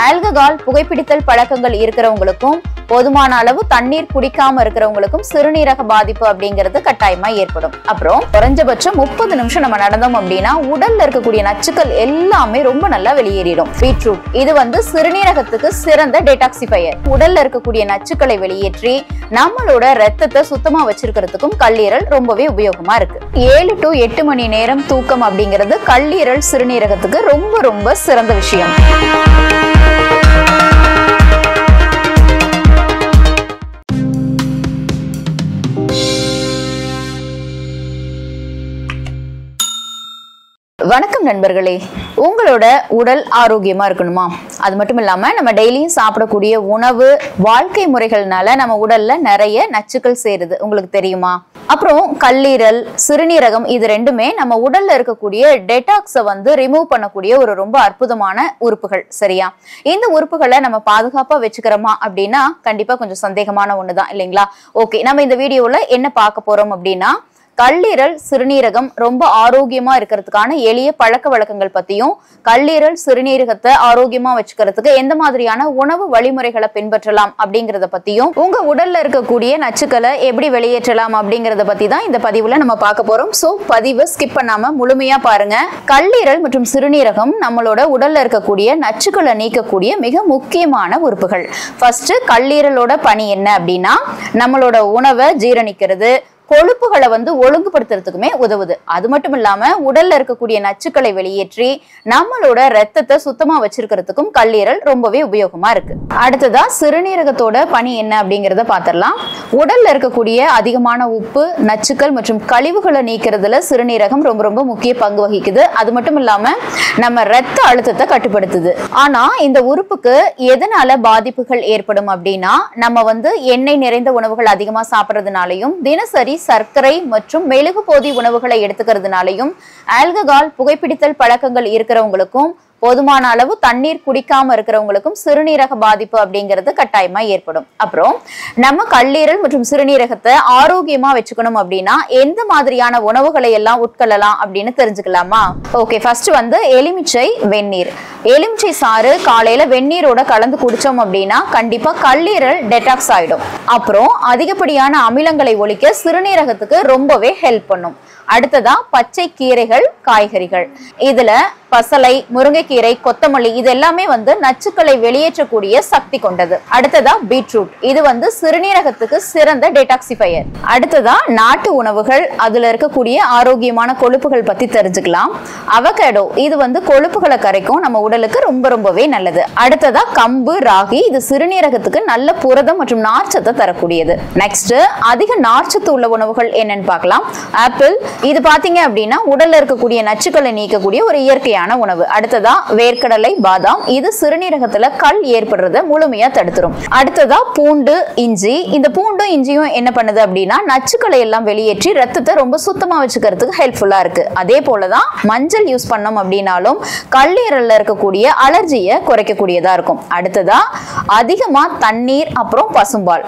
Alcohol புகைப்பிடித்தல் பழக்கங்கள் இருக்கிறவங்களுக்கும் போதுமான அளவு தண்ணீர் குடிக்காம இருக்கிறவங்களுக்கும் சிறுநீரக பாதிப்பு அப்படிங்கிறது கட்டாயமா ஏற்படும். அப்புறம் குறைஞ்சபட்சம் 30 நிமிஷம் நம்ம நடந்தோம் அப்படின்னா உடல்ல இருக்கக்கூடிய நச்சுக்கள் எல்லாமே ரொம்ப நல்லா வெளியேறிடும். பீட்ரூட் இது சிறுநீரகத்துக்கு சிறந்த டெடாக்சிஃபையர். உடல்ல இருக்கக்கூடிய நச்சுக்களை வெளியேற்றி நம்மளோட ரத்தத்தை சுத்தமா வச்சிருக்கிறதுக்கும் கல்லீரல் ரொம்பவே உபயோகமா இருக்கு. 7 to 8 மணி நேரம் தூக்கம் அப்படிங்கிறது கல்லீரல் சிறுநீரகத்துக்கு ரொம்ப ரொம்ப சிறந்த விஷயம். வணக்கம் நண்பர்களே, உங்களோட உடல் ஆரோக்கியமா இருக்கணுமா? அது மட்டும் இல்லாம நம்ம டெய்லியும் சாப்பிடக்கூடிய உணவு வாழ்க்கை முறைகள்னால நம்ம உடல்ல நிறைய நச்சுக்கள் சேருது, உங்களுக்கு தெரியுமா? அப்புறம் கல்லீரல் சிறுநீரகம் இது ரெண்டுமே நம்ம உடல்ல இருக்கக்கூடிய டெடாக்ஸை ரிமூவ் பண்ணக்கூடிய ஒரு ரொம்ப அற்புதமான உறுப்புகள். சரியா? இந்த உறுப்புகளை நம்ம பாதுகாப்பா வச்சுக்கிறோமா அப்படின்னா கண்டிப்பா கொஞ்சம் சந்தேகமான ஒண்ணுதான், இல்லைங்களா? ஓகே, நம்ம இந்த வீடியோல என்ன பார்க்க போறோம் அப்படின்னா கல்லீரல் சிறுநீரகம் ரொம்ப ஆரோக்கியமா இருக்கிறதுக்கான எளிய பழக்க வழக்கங்கள் பத்தியும், கல்லீரல் சிறுநீரகத்தை ஆரோக்கியமா வச்சுக்கிறதுக்கு எந்த மாதிரியான உணவு வழிமுறைகளை பின்பற்றலாம் அப்படிங்கறத பத்தியும், உங்க உடல்ல இருக்கக்கூடிய நச்சுக்களை எப்படி வெளியேற்றலாம் அப்படிங்கறத பத்தி தான் இந்த பதிவுல நம்ம பார்க்க போறோம். சோ பதிவை ஸ்கிப் பண்ணாம முழுமையா பாருங்க. கல்லீரல் மற்றும் சிறுநீரகம் நம்மளோட உடல்ல இருக்கக்கூடிய நச்சுக்களை நீக்கக்கூடிய மிக முக்கியமான உறுப்புகள். ஃபர்ஸ்ட் கல்லீரலோட பணி என்ன அப்படின்னா நம்மளோட உணவை ஜீரணிக்கிறது, கொழுப்புகளை ஒழுங்குபடுத்துறதுக்குமே உதவுது. அது மட்டும் இல்லாம உடல்ல இருக்கக்கூடிய நச்சுக்களை வெளியேற்றி நம்மளோட ரத்தத்தை சுத்தமா வச்சிருக்கிறதுக்கும் கல்லீரல் ரொம்பவே உபயோகமா இருக்கு. அடுத்ததா சிறுநீரகத்தோட பணி என்ன அப்படிங்கறத பாத்திரலாம். உடல்ல இருக்கக்கூடிய அதிகமான உப்பு, நச்சுக்கள் மற்றும் கழிவுகளை நீக்கிறதுல சிறுநீரகம் ரொம்ப ரொம்ப முக்கிய பங்கு வகிக்குது. அது மட்டும் இல்லாம நம்ம ரத்த அழுத்தத்தை கட்டுப்படுத்துது. ஆனா இந்த உறுப்புக்கு எதனால பாதிப்புகள் ஏற்படும் அப்படின்னா நம்ம எண்ணெய் நிறைந்த உணவுகள் அதிகமா சாப்பிட்றதுனாலையும், தினசரி சர்க்கரை மற்றும் மெழுகு போதி உணவுகளை எடுத்துக்கிறதுனாலையும், ஆல்கஹால் புகைப்பிடித்தல் பழக்கங்கள் இருக்கிறவங்களுக்கும் போதுமான அளவு தண்ணீர் குடிக்காம இருக்கிறவங்களுக்கும் சிறுநீரக பாதிப்பு அப்படிங்கிறது கட்டாயமா ஏற்படும். அப்புறம் நம்ம கல்லீரல் மற்றும் சிறுநீரகத்தை ஆரோக்கியமா வச்சுக்கணும் அப்படின்னா எந்த மாதிரியான உணவுகளை எல்லாம் உட்கொள்ளலாம் அப்படின்னு தெரிஞ்சுக்கலாமா? ஓகே, ஃபர்ஸ்ட் எலுமிச்சை வெந்நீர். எலுமிச்சை சாறு காலையில வெந்நீரோட கலந்து குடிச்சோம் அப்படின்னா கண்டிப்பா கல்லீரல் டெடாக்ஸ் ஆயிடும். அப்புறம் அதிகப்படியான அமிலங்களை ஒழிக்க சிறுநீரகத்துக்கு ரொம்பவே ஹெல்ப் பண்ணும். அடுத்ததா பச்சை கீரைகள், காய்கறிகள். இதுல பசலை, முருங்கைக்கீரை, கொத்தமல்லி இது எல்லாமே நச்சுக்களை வெளியேற்றக்கூடிய சக்தி கொண்டது. அடுத்ததா பீட்ரூட். இது சிறுநீரகத்துக்கு சிறந்த டெடாக்சிஃபையர். அடுத்ததா நாட்டு உணவுகள், அதுல இருக்கக்கூடிய ஆரோக்கியமான கொழுப்புகள் பத்தி தெரிஞ்சுக்கலாம். அவகேடோ இது கொழுப்புகளை கரைக்கும், நம்ம உடலுக்கு ரொம்ப ரொம்பவே நல்லது. அடுத்ததா கம்பு, ராகி இது சிறுநீரகத்துக்கு நல்ல புரதம் மற்றும் நார்ச்சத்தை தரக்கூடியது. நெக்ஸ்ட் அதிக நார்ச்சத்து உள்ள உணவுகள் என்னன்னு பார்க்கலாம். ஆப்பிள் இது பாத்தீங்க அப்படின்னா உடல்ல இருக்கக்கூடிய நச்சுக்களை நீக்கக்கூடிய ஒரு இயற்கையான உணவு. அடுத்ததா வேர்க்கடலை, பாதாம் இது சிறுநீரகத்துல கல் ஏற்படுறத முழுமையா தடுத்துரும். அடுத்ததா பூண்டு, இஞ்சி. இந்த பூண்டும் இஞ்சியும் என்ன பண்ணுது அப்படின்னா நச்சுக்களை எல்லாம் வெளியேற்றி ரத்தத்தை ரொம்ப சுத்தமா வச்சுக்கிறதுக்கு ஹெல்ப்ஃபுல்லா இருக்கு. அதே போலதான் மஞ்சள் யூஸ் பண்ணோம் அப்படின்னாலும் கல்லீரல்ல இருக்கக்கூடிய அலர்ஜியை குறைக்கக்கூடியதா இருக்கும். அடுத்ததா அதிகமா தண்ணீர், அப்புறம் பசும்பால்.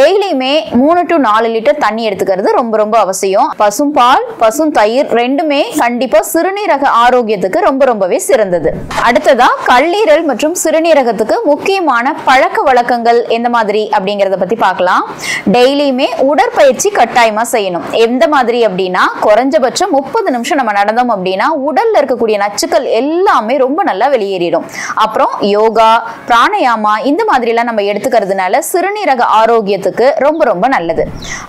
டெய்லியுமே 3 to 4 லிட்டர் தண்ணி எடுத்துக்கிறது ரொம்ப ரொம்ப அவசியம். பசும்பால், பசும் தயிர் ரெண்டுமே கண்டிப்பா சிறுநீரக ஆரோக்கியத்துக்கு ரொம்ப ரொம்பவே சிறந்தது. அடுத்ததா கல்லீரல் மற்றும் சிறுநீரகத்துக்கு முக்கியமான பழக்க வழக்கங்கள் எந்த மாதிரி அப்படிங்கறத பத்தி பார்க்கலாம். டெய்லியுமே உடற்பயிற்சி கட்டாயமா செய்யணும். எந்த மாதிரி அப்படின்னா குறைஞ்சபட்சம் 30 நிமிஷம் நம்ம நடந்தோம் அப்படின்னா உடல்ல இருக்கக்கூடிய நச்சுக்கள் எல்லாமே ரொம்ப நல்லா வெளியேறிடும். அப்புறம் யோகா, பிராணயாமா இந்த மாதிரி எல்லாம் நம்ம எடுத்துக்கிறதுனால சிறுநீரக ஆரோக்கியத்துக்கு ரொம்ப ரொம்ப நல்லது.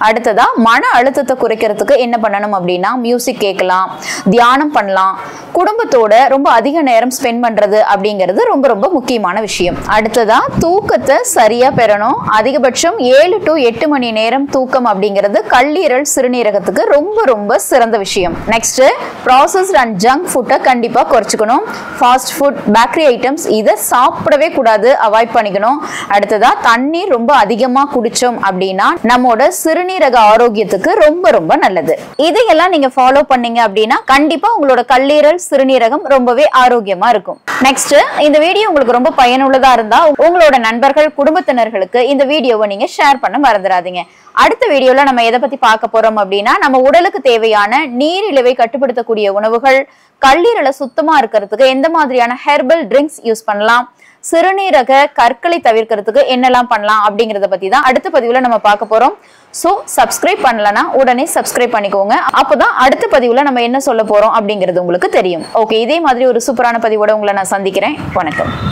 அடுத்ததா மன அழுத்தத்தை குறைக்கிறதுக்கு என்ன பண்ணணும் அப்படின்னா மியூசிக் கேட்கலாம், தியானம் பண்ணலாம், குடும்பத்தோட ரொம்ப அதிக நேரம் ஸ்பெண்ட் பண்றது அப்படிங்கிறது ரொம்ப ரொம்ப முக்கியமான விஷயம். அடுத்ததா தூக்கத்தை சரியா பெறணும். அதிகபட்சம் 7 to 8 மணி நேரம் தூக்கம் அப்படிங்கிறது கல்லீரல் சிறுநீரகத்துக்கு ரொம்ப ரொம்ப சிறந்த விஷயம். நெக்ஸ்ட் ப்ராசஸ்ட் அண்ட் ஜங்க் ஃபுட்டை கண்டிப்பா குறைச்சிக்கணும். ஃபாஸ்ட் ஃபுட், பேக்கரி ஐட்டம்ஸ் இதை சாப்பிடவே கூடாது, அவாய்ட் பண்ணிக்கணும். அடுத்ததா தண்ணீர் ரொம்ப அதிகமா குடிச்சோம் அப்படின்னா நம்மோட சிறுநீரக ஆரோக்கியத்துக்கு ரொம்ப ரொம்ப நல்லது. இதையெல்லாம் நீங்க ஃபாலோ பண்ணீங்க அப்படின்னா கண்டிப்பா உங்களோட கல்லீரல் சிறுநீரகம் ரொம்பவே ஆரோக்கியமா இருக்கும். நெக்ஸ்ட் இந்த வீடியோ உங்களுக்கு ரொம்ப பயனுள்ளதா இருந்தா உங்களோட நண்பர்கள், குடும்பத்தினர்களுக்கு இந்த வீடியோவை நீங்க ஷேர் பண்ண மறந்துடாதீங்க. அடுத்த வீடியோல நம்ம எதை பத்தி பார்க்க போறோம் அப்படின்னா நம்ம உடலுக்கு தேவையான நீரிழிவை கட்டுப்படுத்தக்கூடிய உணவுகள், கல்லீரலை சுத்தமா இருக்கிறதுக்கு எந்த மாதிரியான ஹெர்பல் ட்ரிங்க்ஸ் யூஸ் பண்ணலாம், சிறுநீரக கற்களை தவிர்க்கிறதுக்கு என்னெல்லாம் பண்ணலாம் அப்படிங்கறத பத்தி தான் அடுத்த பதிவுல நம்ம பார்க்க போறோம். சோ சப்ஸ்கிரைப் பண்ணலனா உடனே சப்ஸ்கிரைப் பண்ணிக்கோங்க. அப்பதான் அடுத்த பதிவுல நம்ம என்ன சொல்ல போறோம் அப்படிங்கிறது உங்களுக்கு தெரியும். ஓகே, இதே மாதிரி ஒரு சூப்பரான பதிவோட உங்களை நான் சந்திக்கிறேன். வணக்கம்.